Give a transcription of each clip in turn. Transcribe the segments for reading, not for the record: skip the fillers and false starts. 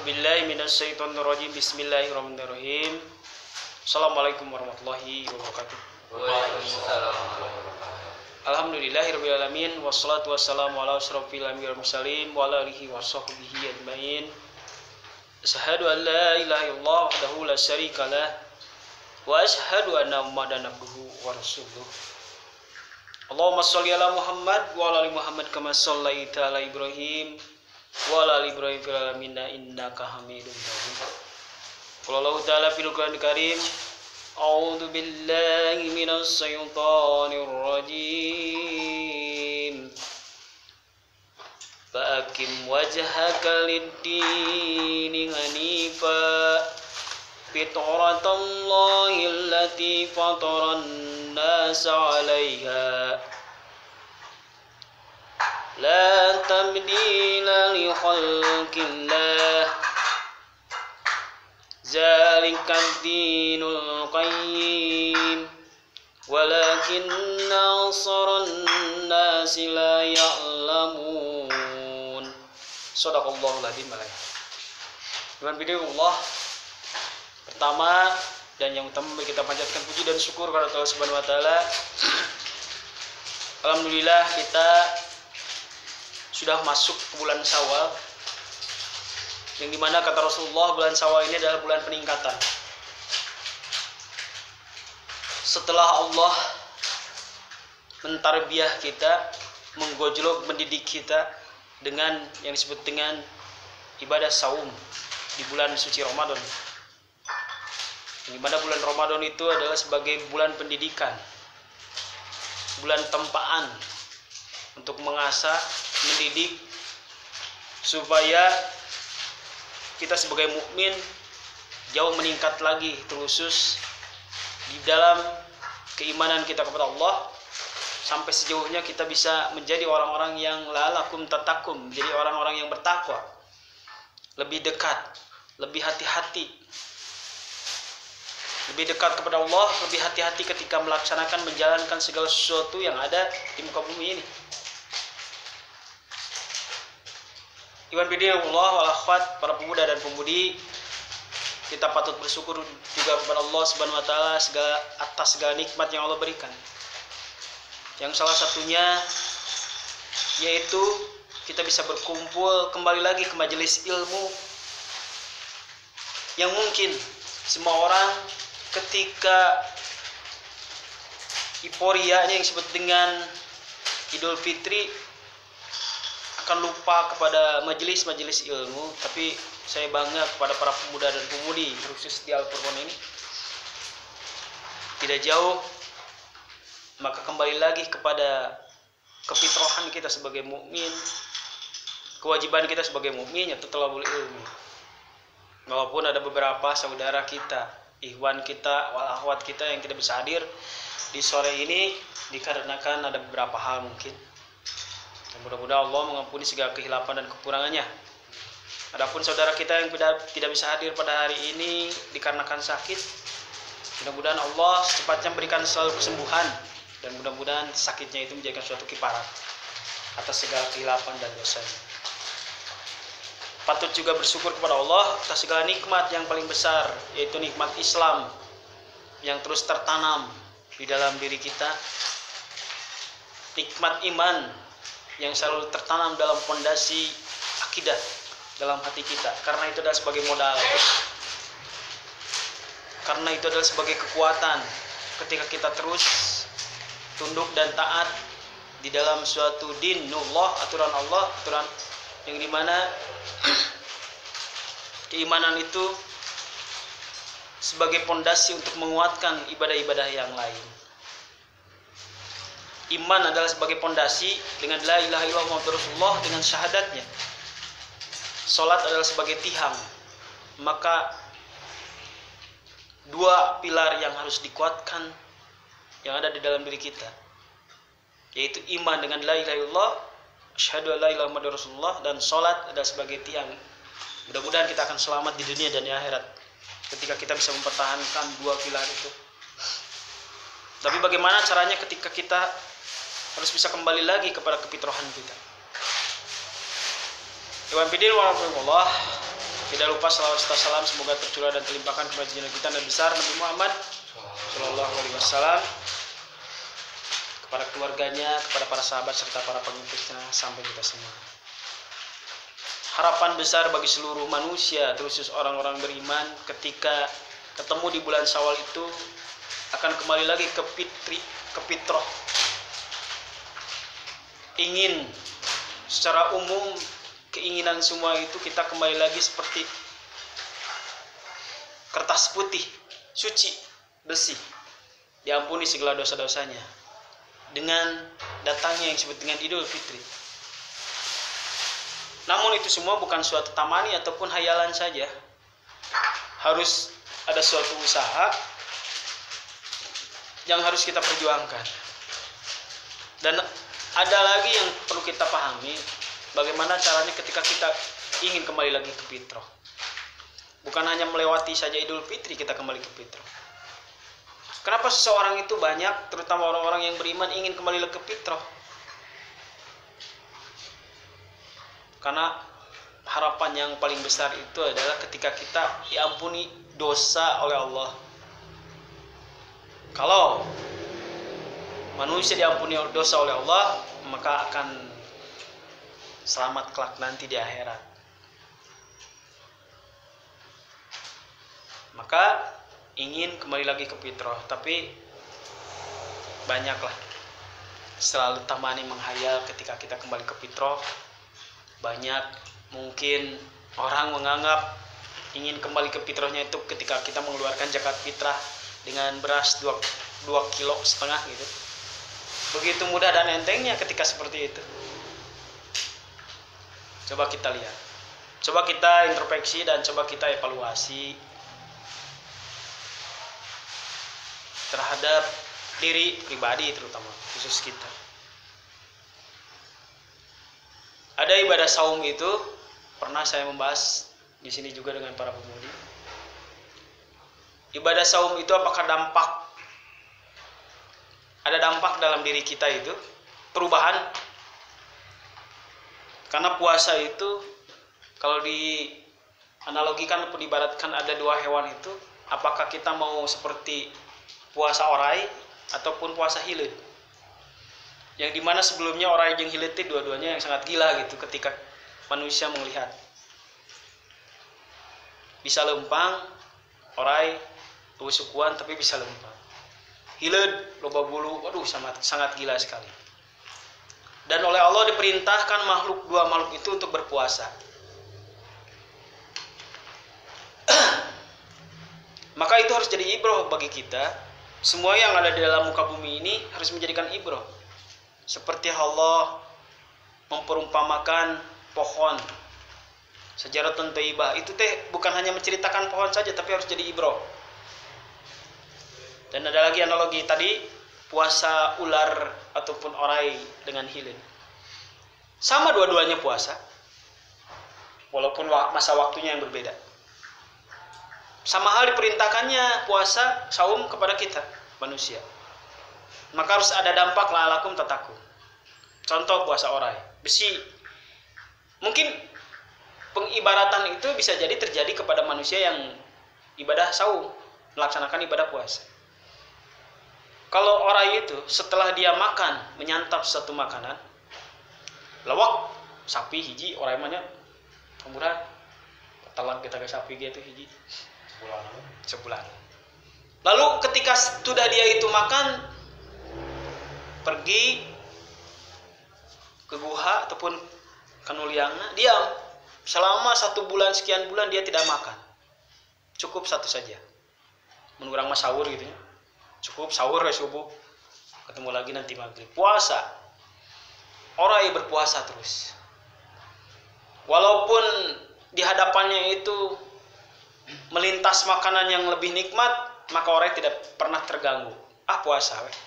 A'udzubillahi minasyaitonirrajim. Bismillahirrahmanirrahim. Assalamualaikum warahmatullahi wabarakatuh. Waalaikumsalam. Alhamdulillahirabbil alamin wassalatu wassalamu ala asyrofil anbiya'i wal mursalin wa ala alihi washabbihi ajmain. Asyhadu an la ilaha illallah wahdahu la syarikalah wa asyhadu anna Muhammadan abduhu wa rasuluh. Allahumma shalli ala Muhammad wa ala ali Muhammad kama shallaita ala Ibrahim wa ala ali Ibrahim fil alamin innaka Hamidum Majid. Qala Allah ta'ala fil Qur'anil Karim, a'udzu billahi minasy syaithanir rajim. Fa'akim wajhaka lid-dini hanifa fitratallahi allati fataran nasa 'alaiha la tabdila li khalqillah zalikad dinul qayyim walakinna aktsaran nasi la ya'lamun. Shadaqallahul adzim. Dengan video Allah pertama dan yang utama kita panjatkan puji dan syukur kepada Allah Subhanahu wa taala. Alhamdulillah kita sudah masuk ke bulan Syawal, yang dimana kata Rasulullah bulan Syawal ini adalah bulan peningkatan. Setelah Allah mentarbiyah kita, menggojlok, mendidik kita dengan yang disebut dengan ibadah saum di bulan suci Ramadan, yang dimana bulan Ramadan itu adalah sebagai bulan pendidikan, bulan tempaan untuk mengasah, mendidik supaya kita sebagai mukmin jauh meningkat lagi, terusus di dalam keimanan kita kepada Allah, sampai sejauhnya kita bisa menjadi orang-orang yang la'allakum tattaqun, menjadi orang-orang yang bertakwa, lebih dekat, lebih hati-hati, lebih dekat kepada Allah, lebih hati-hati ketika melaksanakan, menjalankan segala sesuatu yang ada di muka bumi ini. Iwan bidin Allah wal akhwat, para pemuda dan pemudi, kita patut bersyukur juga kepada Allah Subhanahu wa taala atas segala nikmat yang Allah berikan. Yang salah satunya yaitu kita bisa berkumpul kembali lagi ke majelis ilmu yang mungkin semua orang ketika euforianya yang disebut dengan Idul Fitri akan lupa kepada majelis-majelis ilmu. Tapi saya bangga kepada para pemuda dan pemudi khusus di Al-Furqan ini, tidak jauh maka kembali lagi kepada kefitrahan kita sebagai mukmin, kewajiban kita sebagai mukmin yaitu thalabul ilmi. Walaupun ada beberapa saudara kita, ikhwan kita, wal akhwat kita yang tidak bisa hadir di sore ini dikarenakan ada beberapa hal mungkin. Mudah-mudahan Allah mengampuni segala kehilapan dan kekurangannya. Adapun saudara kita yang tidak bisa hadir pada hari ini dikarenakan sakit, mudah-mudahan Allah secepatnya berikan selalu kesembuhan, dan mudah-mudahan sakitnya itu menjadikan suatu kifarat atas segala kehilapan dan dosanya. Patut juga bersyukur kepada Allah atas segala nikmat yang paling besar, yaitu nikmat Islam yang terus tertanam di dalam diri kita, nikmat iman yang selalu tertanam dalam fondasi akidah dalam hati kita, karena itu adalah sebagai modal, karena itu adalah sebagai kekuatan ketika kita terus tunduk dan taat di dalam suatu dinullah, aturan Allah, aturan yang dimana keimanan itu sebagai fondasi untuk menguatkan ibadah-ibadah yang lain. Iman adalah sebagai fondasi dengan la ilaha illallah Muhammadur Rasulullah, dengan syahadatnya. Salat adalah sebagai tihang. Maka dua pilar yang harus dikuatkan yang ada di dalam diri kita, yaitu iman dengan la ilaha illallah, asyhadu an la ilaha illallah Muhammadur Rasulullah, dan salat adalah sebagai tiang. Mudah-mudahan kita akan selamat di dunia dan di akhirat ketika kita bisa mempertahankan dua pilar itu. Tapi bagaimana caranya ketika kita harus bisa kembali lagi kepada kefitrahan kita? Iwan Bidin warahmatullah. Tidak lupa salawat serta salam semoga tercurah dan terlimpahkan kepada junjungan kita Nabi besar Nabi Muhammad Shallallahu Alaihi Wasallam, kepada keluarganya, kepada para sahabat serta para pengikutnya sampai kita semua. Harapan besar bagi seluruh manusia, terkhusus orang-orang beriman, ketika ketemu di bulan Syawal itu akan kembali lagi ke fitrah. Ingin secara umum, keinginan semua itu kita kembali lagi seperti kertas putih, suci, bersih, diampuni segala dosa-dosanya dengan datangnya yang disebut dengan Idul Fitri. Namun itu semua bukan suatu tamani ataupun hayalan saja. Harus ada suatu usaha yang harus kita perjuangkan. Dan ada lagi yang perlu kita pahami, bagaimana caranya ketika kita ingin kembali lagi ke fitrah. Bukan hanya melewati saja Idul Fitri kita kembali ke fitrah. Kenapa seseorang itu banyak, terutama orang-orang yang beriman, ingin kembali ke fitrah? Karena harapan yang paling besar itu adalah ketika kita diampuni dosa oleh Allah. Kalau manusia diampuni dosa oleh Allah, maka akan selamat kelak nanti di akhirat. Maka ingin kembali lagi ke fitrah, tapi banyaklah selalu tamani menghayal ketika kita kembali ke fitrah. Banyak mungkin orang menganggap ingin kembali ke fitrahnya itu ketika kita mengeluarkan zakat fitrah dengan beras 2,5 kilo gitu. Begitu mudah dan entengnya ketika seperti itu. Coba kita lihat, coba kita introspeksi dan coba kita evaluasi terhadap diri pribadi, terutama khusus kita. Ada ibadah saum itu pernah saya membahas di sini juga dengan para pemudi. Ibadah saum itu apakah ada dampak dalam diri kita itu perubahan? Karena puasa itu kalau dianalogikan atau diibaratkan ada dua hewan itu, apakah kita mau seperti puasa orai ataupun puasa hilir? Yang dimana sebelumnya orai jeung hilir itu dua-duanya yang sangat gila gitu ketika manusia melihat. Bisa lempang, orai sukuan tapi bisa lempang. Hilir loba bulu, waduh sangat gila sekali. Dan oleh Allah diperintahkan dua makhluk itu untuk berpuasa. Maka itu harus jadi ibrah bagi kita. Semua yang ada di dalam muka bumi ini harus menjadikan ibrah. Seperti Allah memperumpamakan pohon. Sajaratun thayyibah itu bukan hanya menceritakan pohon saja, tapi harus jadi ibrah. Dan ada lagi analogi tadi, puasa ular ataupun orai dengan hilir. Sama dua-duanya puasa, walaupun masa waktunya yang berbeda. Sama hal diperintahkannya puasa saum kepada kita manusia. Maka harus ada dampak la'alakum tatakum. Contoh puasa orai, besi. Mungkin pengibaratan itu bisa jadi terjadi kepada manusia yang ibadah saum, melaksanakan ibadah puasa. Kalau orai itu setelah dia makan, menyantap satu makanan, lawak sapi hiji, orai mah nya umuran telan kita ke sapi gitu hiji sebulan. Lalu ketika sudah dia itu makan, pergi ke guha ataupun kanuliangna, diam selama 1 bulan sekian bulan dia tidak makan. Cukup satu saja. Menurang mas sahur gitu ya. Cukup sahur ya subuh. Ketemu lagi nanti maghrib. Puasa. Orai berpuasa terus. Walaupun di hadapannya itu melintas makanan yang lebih nikmat, maka orai tidak pernah terganggu. Puasa weh.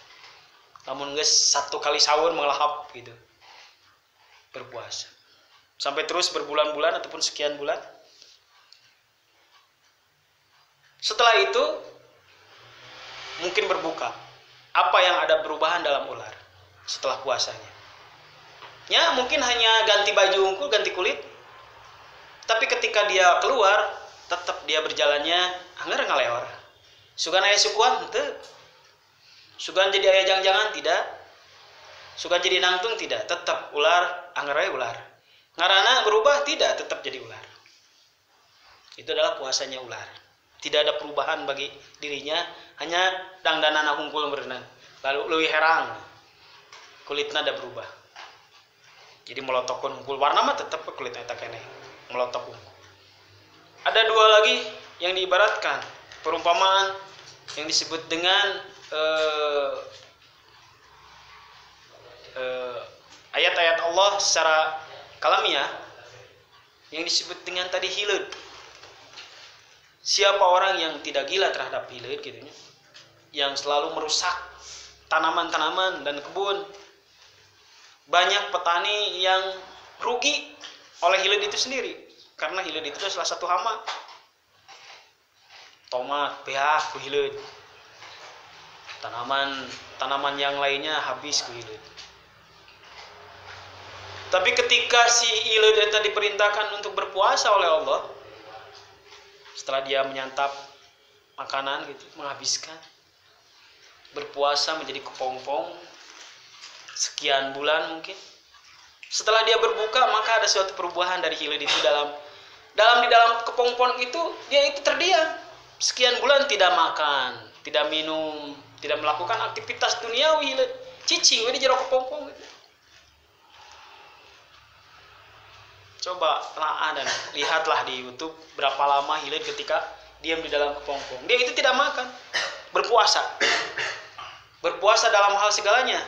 Namun guys, 1 kali sahur mengelahap gitu. Berpuasa. Sampai terus berbulan-bulan ataupun sekian bulan. Setelah itu mungkin berbuka. Apa yang ada perubahan dalam ular setelah puasanya? Ya, mungkin hanya ganti baju ungu, ganti kulit. Tapi ketika dia keluar, tetap dia berjalannya anggar ngaleor. Sugan aya sukuan henteu. Sugan jadi aya jangan-jangan tidak. Sugan jadi nangtung tidak, tetap ular anggar aya ular. Ngaranna berubah tidak, tetap jadi ular. Itu adalah puasanya ular. Tidak ada perubahan bagi dirinya, hanya dangdanana hungkul berenang. Lalu leuwih herang. Kulitna ada berubah. Jadi melotokkan hungkul warna mah tetap kulitnya eta keneh. Melotok hungkul. Ada dua lagi yang diibaratkan, perumpamaan yang disebut dengan ayat-ayat Allah secara kalamiah yang disebut dengan tadi hileud. Siapa orang yang tidak gila terhadap hileud gitu nya, yang selalu merusak tanaman-tanaman dan kebun. Banyak petani yang rugi oleh hileud itu sendiri karena hileud itu adalah salah satu hama. Tomat beak ku hileud. Tanaman yang lainnya habis ku hileud. Tapi ketika si hileud itu diperintahkan untuk berpuasa oleh Allah, setelah dia menyantap makanan gitu, menghabiskan, berpuasa menjadi kepompong sekian bulan mungkin. Setelah dia berbuka, maka ada suatu perubahan dari hileud itu di dalam kepompong itu, dia itu terdiam sekian bulan, tidak makan, tidak minum, tidak melakukan aktivitas duniawi. Hileud cicing we di jero kepompong gitu. Coba telah dan lihatlah di YouTube berapa lama hileud ketika diam di dalam kepompong. Dia itu tidak makan, berpuasa. Berpuasa dalam hal segalanya.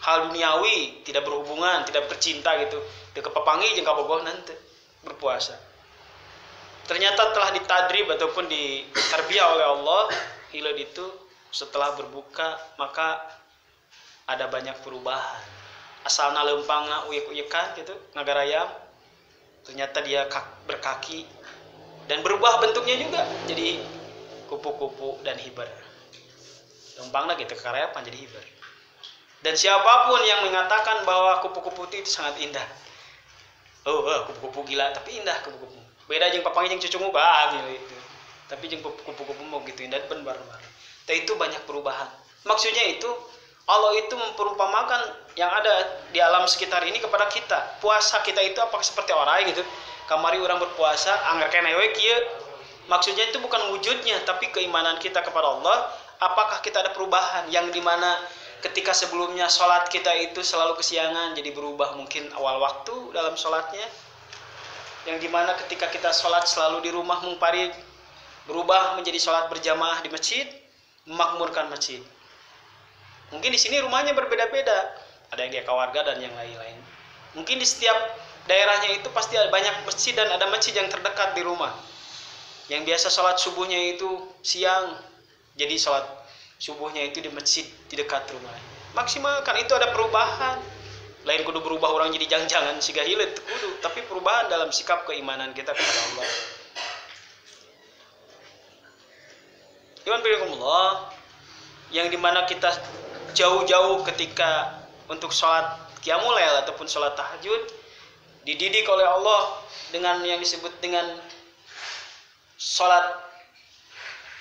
Hal duniawi, tidak berhubungan, tidak bercinta gitu. Dek pepangi jeung kabogoh nanti berpuasa. Ternyata telah ditadrib ataupun ditarbiyah oleh Allah, hileud itu setelah berbuka maka ada banyak perubahan. Asalna leumpangna uyek-uyekan gitu, ngagarayam. Ternyata dia berkaki dan berubah bentuknya juga jadi kupu-kupu dan hiber. Lempangna gitu karepan jadi hiber. Dan siapapun yang mengatakan bahwa kupu-kupu itu sangat indah. Kupu-kupu gila tapi indah kupu-kupu. Beda jeung papangi jeung cucungu gitu. Tapi jeung kupu-kupu mau gitu indah benar. Tapi itu banyak perubahan. Maksudnya itu Allah itu memperumpamakan yang ada di alam sekitar ini kepada kita. Puasa kita itu apakah seperti orang gitu? Kamari orang berpuasa, anggar keneh we kieu. Maksudnya itu bukan wujudnya, tapi keimanan kita kepada Allah. Apakah kita ada perubahan yang dimana ketika sebelumnya sholat kita itu selalu kesiangan, jadi berubah mungkin awal waktu dalam sholatnya. Yang dimana ketika kita sholat selalu di rumah mungparid, berubah menjadi sholat berjamaah di masjid, memakmurkan masjid. Mungkin di sini rumahnya berbeda-beda, ada yang dia keluarga dan yang lain-lain. Mungkin di setiap daerahnya itu pasti ada banyak masjid dan ada masjid yang terdekat di rumah. Yang biasa sholat subuhnya itu siang, jadi sholat subuhnya itu di masjid di dekat rumah. Maksimalkan itu ada perubahan. Lain kudu berubah orang jadi jangan-jangan siga hileud kudu, tapi perubahan dalam sikap keimanan kita kepada Allah. Iman billah, yang dimana kita jauh-jauh ketika untuk sholat qiyamul lail ataupun sholat tahajud dididik oleh Allah dengan yang disebut dengan sholat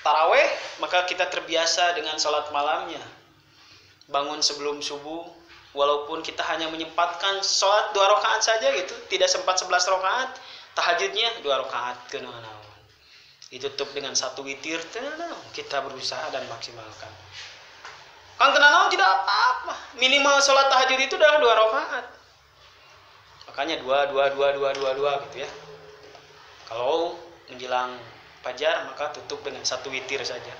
taraweh, maka kita terbiasa dengan sholat malamnya, bangun sebelum subuh, walaupun kita hanya menyempatkan sholat 2 rakaat saja gitu, tidak sempat 11 rakaat, tahajudnya 2 rakaat kenaon. Ditutup dengan 1 witir, kita berusaha dan maksimalkan. Kang tenang tidak apa-apa. Minimal sholat tahajud itu adalah 2 rakaat. Makanya 2 gitu ya. Kalau menjelang fajar maka tutup dengan 1 witir saja.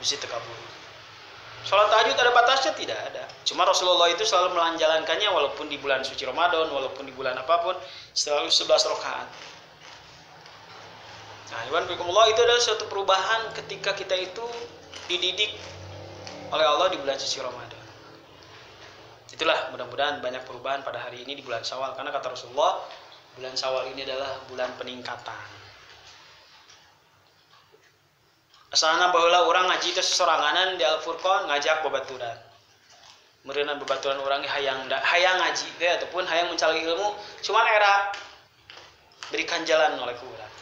Mesti terkabul. Sholat tahajud ada batasnya? Tidak ada. Cuma Rasulullah itu selalu menjalankannya walaupun di bulan suci Ramadan, walaupun di bulan apapun, selalu 11 rakaat. Nah, Allah itu adalah suatu perubahan ketika kita itu dididik oleh Allah di bulan suci Ramadan. Itulah mudah-mudahan banyak perubahan pada hari ini di bulan Syawal, karena kata Rasulullah bulan Syawal ini adalah bulan peningkatan. Asalna baheula urang ngaji teh soranganan di Al-Furqan ngajak babaturan. Meureunna babaturan urang hayang ngaji teh ataupun hayang mencari ilmu, cuman era berikan jalan oleh kurang.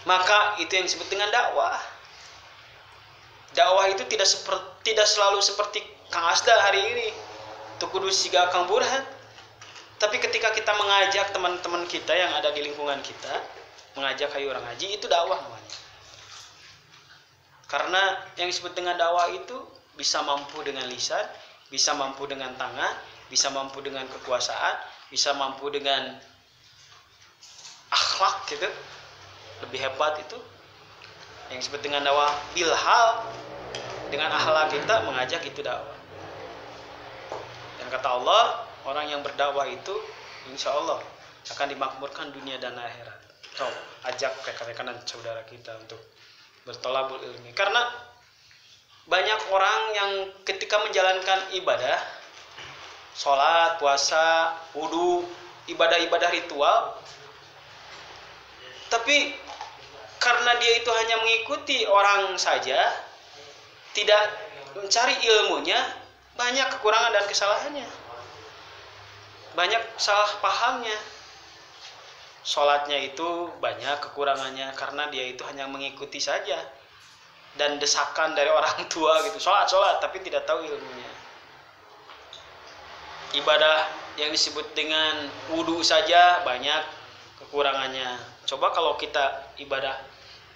Maka itu yang disebut dengan dakwah. Dakwah itu tidak selalu seperti Kang Asda hari ini, tukudu siga Kang Burhan. Tapi ketika kita mengajak teman-teman kita yang ada di lingkungan kita, mengajak hayu orang ngaji, itu dakwah namanya. Karena yang disebut dengan dakwah itu bisa mampu dengan lisan, bisa mampu dengan tangan, bisa mampu dengan kekuasaan, bisa mampu dengan akhlak gitu. Lebih hebat itu yang disebut dengan dakwah bilhal, dengan akhlak kita mengajak, itu dakwah. Dan kata Allah, orang yang berdakwah itu insya Allah akan dimakmurkan dunia dan akhirat. So, ajak rekan-rekan dan saudara kita untuk bertolabul ilmi. Karena banyak orang yang ketika menjalankan ibadah, sholat, puasa, wudu, ibadah-ibadah ritual, tapi karena dia itu hanya mengikuti orang saja, tidak mencari ilmunya, banyak kekurangan dan kesalahannya, banyak salah pahamnya. Sholatnya itu banyak kekurangannya karena dia itu hanya mengikuti saja dan desakan dari orang tua gitu, sholat tapi tidak tahu ilmunya. Ibadah yang disebut dengan wudu saja banyak kekurangannya. Coba kalau kita ibadah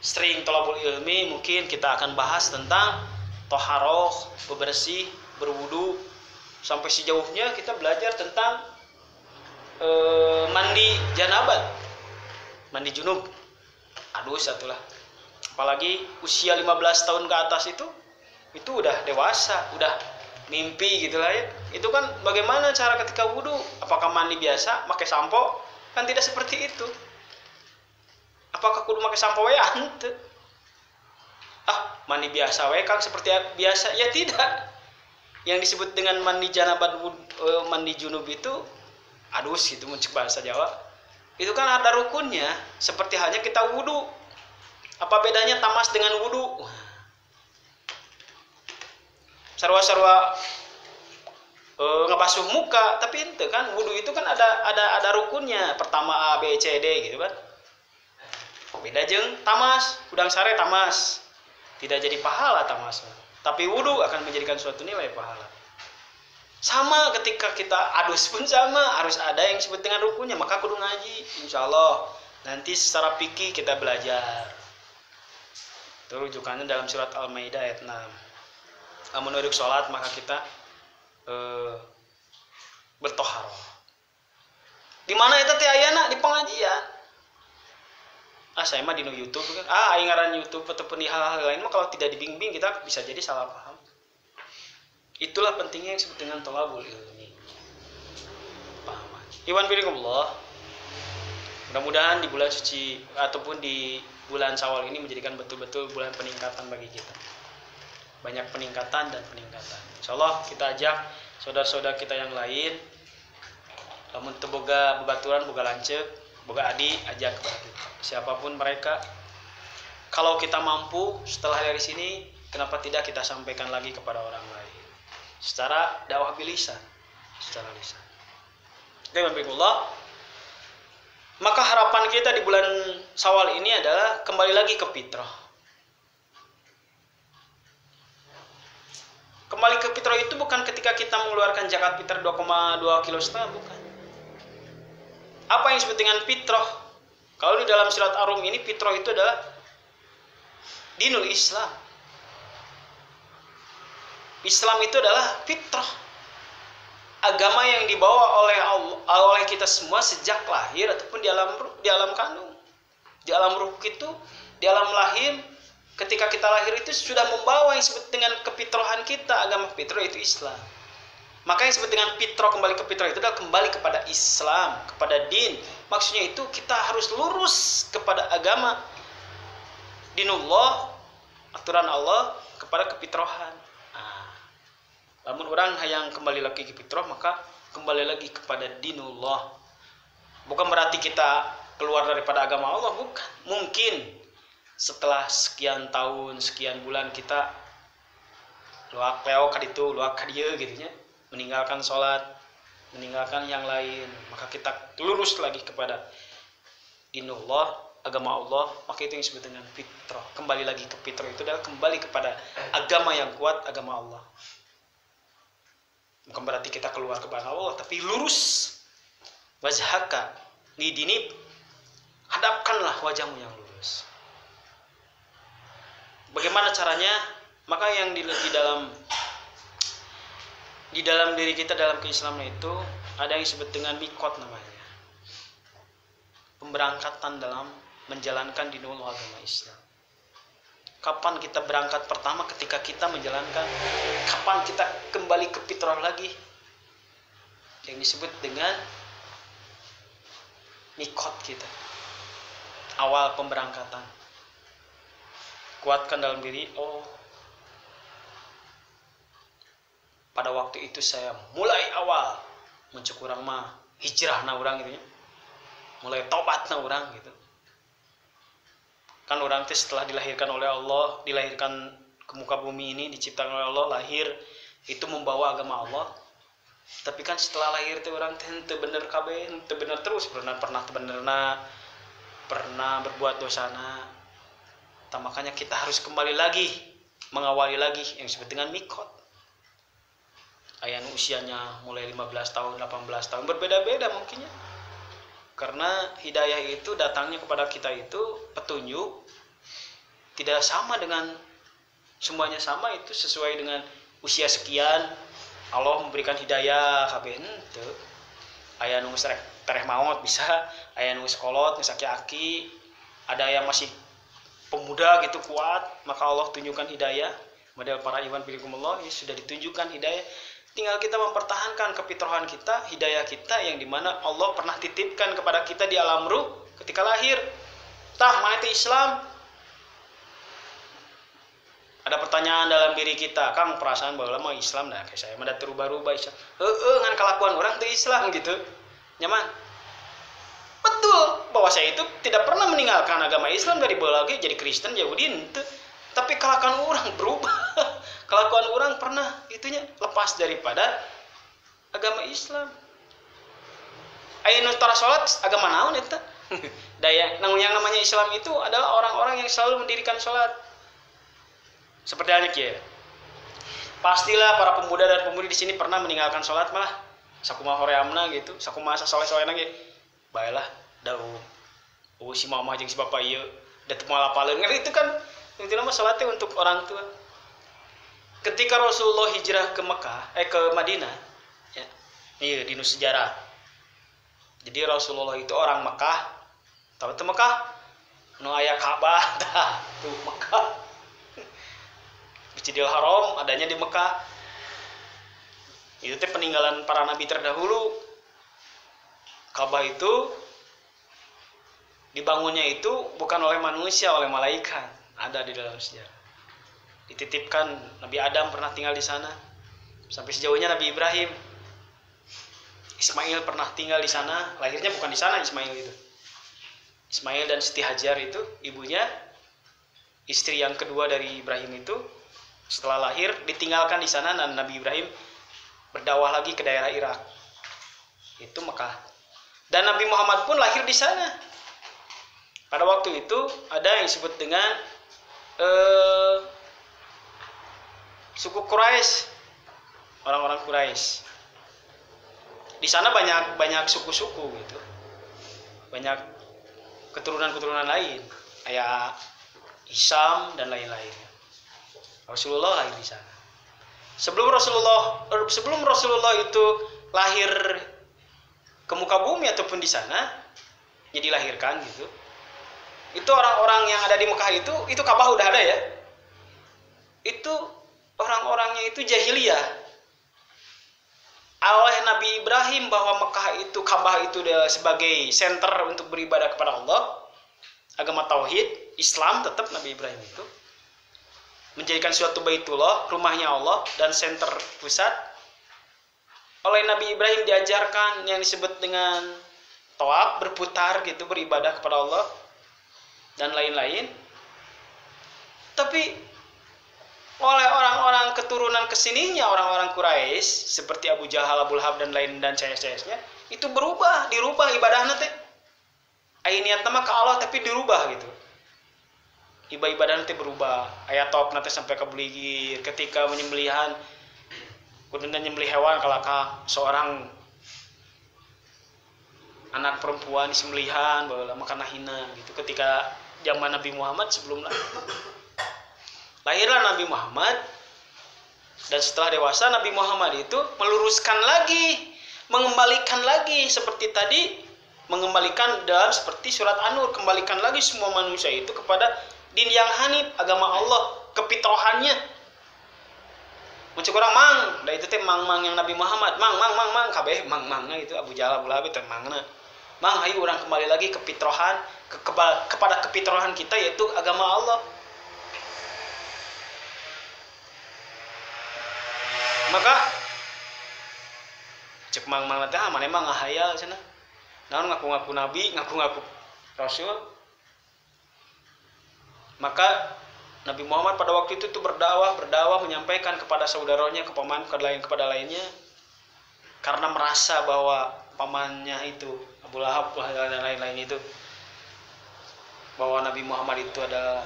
sering thalabul ilmi, mungkin kita akan bahas tentang toharoh, bebersih, berwudu, sampai sejauhnya kita belajar tentang mandi janabat, mandi junub. Aduh, satulah. Apalagi usia 15 tahun ke atas itu udah dewasa, udah mimpi gitu lah ya. Itu kan bagaimana cara ketika wudu? Apakah mandi biasa, pakai sampo? Kan tidak seperti itu. Apakah kudu pakai sampo ya? Mandi biasa we kan seperti biasa? Ya tidak. Yang disebut dengan mandi janabat, mandi junub itu adus gitu, mencek bahasa Jawa. Itu kan ada rukunnya, seperti halnya kita wudu. Apa bedanya tamas dengan wudu? Sarwa-sarwa ngebasuh muka, tapi ente kan wudu itu kan ada rukunnya. Pertama A, B, C, D gitu kan. Beda jeung tamas, udang sare tamas. Tidak jadi pahala tamas. Tapi wudu akan menjadikan suatu nilai pahala. Sama ketika kita adus pun sama, harus ada yang disebut dengan rukunnya, maka kudu ngaji. Insya Allah nanti secara fikih kita belajar. Itu rujukannya dalam surat Al-Maidah ayat 6. Amun urip sholat maka kita bertoharoh. Di mana eta teh ayana? Di pengajian. Saya mah di YouTube kan. Aing ngaran YouTube ataupun di hal-hal lain mah kalau tidak dibimbing kita bisa jadi salah paham. Itulah pentingnya yang disebut dengan thalabul ilmi. Paham? Iwan billah. Mudah-mudahan di bulan suci ataupun di bulan Syawal ini menjadikan betul-betul bulan peningkatan bagi kita. Banyak peningkatan dan peningkatan. Insyaallah kita ajak saudara-saudara kita yang lain, lamun teu boga babaturan, boga lanceuk, boga adi, ajak kepada kita. Siapapun mereka, kalau kita mampu setelah dari sini, kenapa tidak kita sampaikan lagi kepada orang lain secara dakwah bilisan, secara lisan. Alhamdulillah. Maka harapan kita di bulan Syawal ini adalah kembali lagi ke fitrah. Kembali ke fitrah itu bukan ketika kita mengeluarkan zakat fitrah 2,2 kilo setengah, bukan. Apa yang disebut dengan fitrah? Kalau di dalam surat Ar-Rum ini fitrah itu adalah dinul Islam. Islam itu adalah fitrah, agama yang dibawa oleh kita semua sejak lahir ataupun di alam kandung. Di alam ruh itu, di alam lahir, ketika kita lahir itu sudah membawa yang disebut dengan kefitrahan kita. Agama fitrah itu Islam. Maka yang disebut dengan fitrah, kembali ke fitrah itu adalah kembali kepada Islam, kepada din. Maksudnya itu kita harus lurus kepada agama dinullah, aturan Allah, kepada kefitrahan. Namun orang yang kembali lagi ke fitrah, maka kembali lagi kepada dinullah. Bukan berarti kita keluar daripada agama Allah, bukan. Mungkin setelah sekian tahun, sekian bulan kita luak leo kaditu, luak kadieu gitu nya, meninggalkan sholat, meninggalkan yang lain, maka kita lurus lagi kepada dinullah, agama Allah, maka itu yang disebut dengan fitrah. Kembali lagi ke fitrah itu adalah kembali kepada agama yang kuat, agama Allah. Bukan berarti kita keluar kepada Allah, tapi lurus. Wajhaka lidini, hadapkanlah wajahmu yang lurus. Bagaimana caranya? Maka yang di dalam diri kita dalam keislaman itu ada yang disebut dengan mikot namanya. Pemberangkatan dalam menjalankan dinul agama Islam. Kapan kita berangkat pertama ketika kita menjalankan? Kapan kita kembali ke fitrah lagi? Yang disebut dengan mikot kita. Awal pemberangkatan. Kuatkan dalam diri, pada waktu itu saya mulai awal mencukur mah hijrah na orang gitu ya. Mulai tobat na orang gitu. Kan orang itu setelah dilahirkan oleh Allah, dilahirkan ke muka bumi ini, diciptakan oleh Allah, lahir itu membawa agama Allah. Tapi kan setelah lahir itu orang teu bener kabeh, teu bener terus, pernah berbuat dosana. Makanya kita harus kembali lagi, mengawali lagi yang disebut dengan mikot. Aya nu usianya mulai 15 tahun, 18 tahun, berbeda-beda mungkinnya. Karena hidayah itu datangnya kepada kita itu petunjuk tidak sama dengan semuanya sama, itu sesuai dengan usia sekian Allah memberikan hidayah kabeh henteu. Aya nu tereh maot bisa, aya nu sekolot, nu aki-aki, ada yang masih pemuda gitu kuat, maka Allah tunjukkan hidayah. Model para iwan pilihumullah ya sudah ditunjukkan hidayah. Tinggal kita mempertahankan kefitrahan kita, hidayah kita yang dimana Allah pernah titipkan kepada kita di alam ruh ketika lahir. Tah mana itu Islam? Ada pertanyaan dalam diri kita, Kang, perasaan bahwa lama Islam dah kayak saya mah terubah-ubah Islam. Ngan kelakuan orang tuh Islam gitu. Nyaman. Betul bahwa saya itu tidak pernah meninggalkan agama Islam dari bawah lagi jadi Kristen, Yahudi ente. Tapi kelakuan orang berubah. Kelakuan orang pernah itunya lepas daripada agama Islam. Aya nu tara salat agama naon eta? Daya yang namanya Islam itu adalah orang-orang yang selalu mendirikan salat. Seperti halnya kieu. Pastilah para pemuda dan pemudi di sini pernah meninggalkan salat malah sakumaha horeamna gitu, sakumaha sasoleh-solehna ge. Baelah daun. Si mama jeung si bapa ieu da teu moal apaleun. Itu kan intinya mah salat untuk orang tua. Ketika Rasulullah hijrah ke Mekah, ke Madinah, ya, iya di sejarah. Jadi Rasulullah itu orang Mekah, tahu itu Mekah, nu aya Ka'bah, tuh Mekah. Masjidil Haram adanya di Mekah. Itu teh peninggalan para nabi terdahulu. Ka'bah itu dibangunnya itu bukan oleh manusia, oleh malaikat, ada di dalam sejarah. Dititipkan Nabi Adam pernah tinggal di sana sampai sejauhnya Nabi Ibrahim. Ismail pernah tinggal di sana, lahirnya bukan di sana Ismail itu. Ismail dan Siti Hajar itu ibunya, istri yang kedua dari Ibrahim itu, setelah lahir ditinggalkan di sana dan Nabi Ibrahim berdakwah lagi ke daerah Irak. Itu Mekah. Dan Nabi Muhammad pun lahir di sana. Pada waktu itu ada yang disebut dengan suku Quraisy, orang-orang Quraisy. Di sana banyak suku-suku gitu, banyak keturunan-keturunan lain, kayak Hisam dan lain-lain. Rasulullah lahir di sana. Sebelum Rasulullah itu lahir ke muka bumi ataupun di sana, jadi dilahirkan gitu. Itu orang-orang yang ada di Mekah itu Ka'bah udah ada ya. Itu orang-orangnya itu jahiliyah. Oleh Nabi Ibrahim bahwa Mekah itu, Ka'bah itu sebagai center untuk beribadah kepada Allah, agama tauhid, Islam tetap Nabi Ibrahim itu menjadikan suatu baitullah, rumahnya Allah dan center pusat. Oleh Nabi Ibrahim diajarkan yang disebut dengan tawaf, berputar gitu, beribadah kepada Allah dan lain-lain. Tapi oleh orang-orang keturunan kesininya, orang-orang Quraisy seperti Abu Jahal, Abu Lahab dan lain dan CS-nya itu dirubah ibadahnya teh. niat nama ke Allah tapi dirubah gitu. Ibadah nanti berubah. Aya top nanti sampai ke beligir ketika menyembelihan kudu nyembelih hewan kalaka seorang anak perempuan disembelihan baheula makana hina gitu. Ketika zaman Nabi Muhammad sebelum lahirlah Nabi Muhammad, dan setelah dewasa Nabi Muhammad itu meluruskan lagi, mengembalikan lagi seperti tadi, mengembalikan dalam seperti surat An-Nur, kembalikan lagi semua manusia itu kepada din yang hanif, agama Allah, kepitrohannya. Muncul orang mang, da itu teh mang yang Nabi Muhammad, mang kabeh mang itu Abu Jahal Abu Lahab teh mangna. Mang hayu orang kembali lagi ke pitrohan, kepada kepitrohan kita yaitu agama Allah. Maka cek mang teh mana emang ngahayal cenah. Naon ngaku-ngaku nabi, ngaku-ngaku rasul. Maka Nabi Muhammad pada waktu itu tuh berdakwah menyampaikan kepada saudaranya, kepada lainnya, karena merasa bahwa pamannya itu Abu Lahab dan lain-lain itu, bahwa Nabi Muhammad itu adalah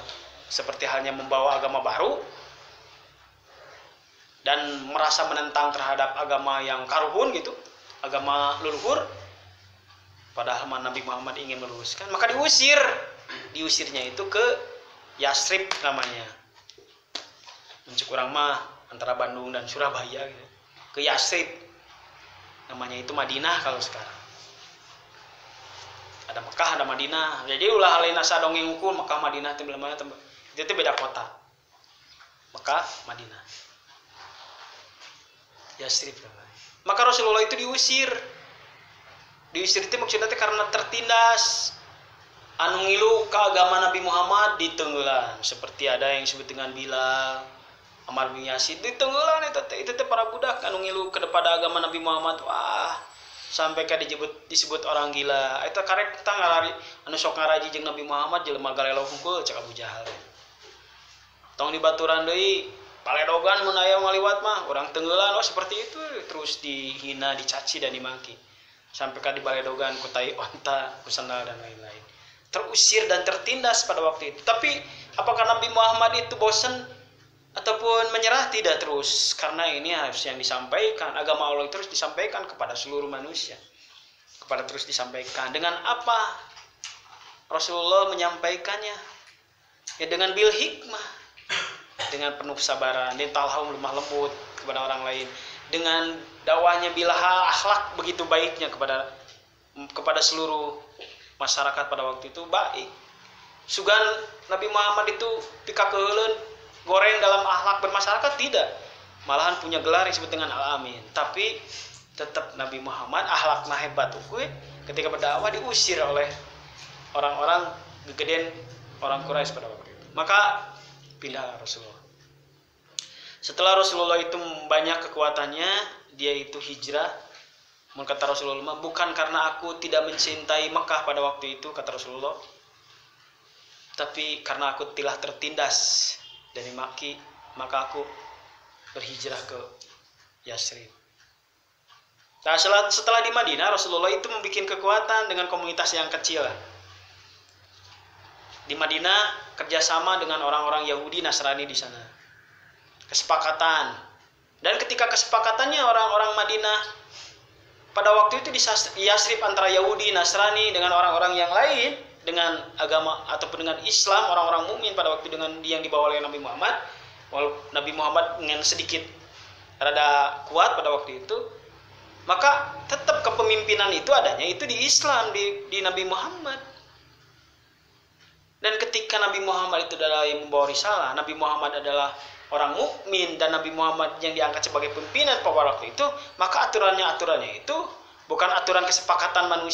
seperti halnya membawa agama baru dan merasa menentang terhadap agama yang karuhun gitu, agama leluhur, padahal Nabi Muhammad ingin meluruskan, maka diusirnya itu ke Yasrib namanya. Mencuk orang mah antara Bandung dan Surabaya gitu. Ke Yasrib. Namanya itu Madinah kalau sekarang. Ada Mekah, ada Madinah. Jadi ulah halina sadongeng ukul Mekah Madinah teh mana itu beda kota. Mekah, Madinah. Yasrib namanya. Maka Rasulullah itu diusir. Diusir itu maksudnya karena tertindas. Anu ngilu ke agama Nabi Muhammad ditenggelan, seperti ada yang disebut dengan Bilal, Ammar bin Yasir ditenggelan itu para budak anu ngilu kepada agama Nabi Muhammad. Wah, sampai ka disebut orang gila. Eta karek tang ngarari anu sok ngaraji jeung Nabi Muhammad jelema galelo hungkul cak Abu Jahal. Tong dibaturan deui paledogan mun aya ngaliwat mah urang tenggelan. Oh seperti itu terus dihina, dicaci dan dimaki. Sampai ka dibaledogan ku tai onta, ku sandal dan lain-lain. Terusir dan tertindas pada waktu itu. Tapi apakah Nabi Muhammad itu bosan ataupun menyerah? Tidak, terus. Karena ini harus yang disampaikan. Agama Allah terus disampaikan kepada seluruh manusia. Terus disampaikan. Dengan apa Rasulullah menyampaikannya? Ya dengan bil hikmah. Dengan penuh kesabaran. Dan talhum lemah lembut kepada orang lain. Dengan dakwahnya bilaha akhlak begitu baiknya kepada seluruh masyarakat pada waktu itu baik. Sugan Nabi Muhammad itu pikakeulun goreng dalam akhlak bermasyarakat tidak. Malahan punya gelar yang disebut dengan Al-Amin. Tapi tetap Nabi Muhammad akhlakna hebat ukui ketika berdakwah diusir oleh orang-orang gegedean orang Quraisy pada waktu itu. Maka pindah Rasulullah. Setelah Rasulullah itu banyak kekuatannya, dia itu hijrah. Kata Rasulullah, bukan karena aku tidak mencintai Mekah pada waktu itu, kata Rasulullah, tapi karena aku telah tertindas dari maki, maka aku berhijrah ke Yasrib. Nah, setelah di Madinah, Rasulullah itu membuat kekuatan dengan komunitas yang kecil. Di Madinah kerjasama dengan orang-orang Yahudi Nasrani di sana. Kesepakatan. Dan ketika kesepakatannya orang-orang Madinah pada waktu itu di Yasrib antara Yahudi, Nasrani dengan orang-orang yang lain dengan agama ataupun dengan Islam, orang-orang mukmin pada waktu dengan yang dibawa oleh Nabi Muhammad. Walaupun Nabi Muhammad dengan sedikit rada kuat pada waktu itu, maka tetap kepemimpinan itu adanya itu di Islam, di Nabi Muhammad. Dan ketika Nabi Muhammad itu adalah yang membawa risalah, Nabi Muhammad adalah orang mukmin dan Nabi Muhammad yang diangkat sebagai pimpinan pada waktu itu, maka aturannya itu bukan aturan kesepakatan manusia.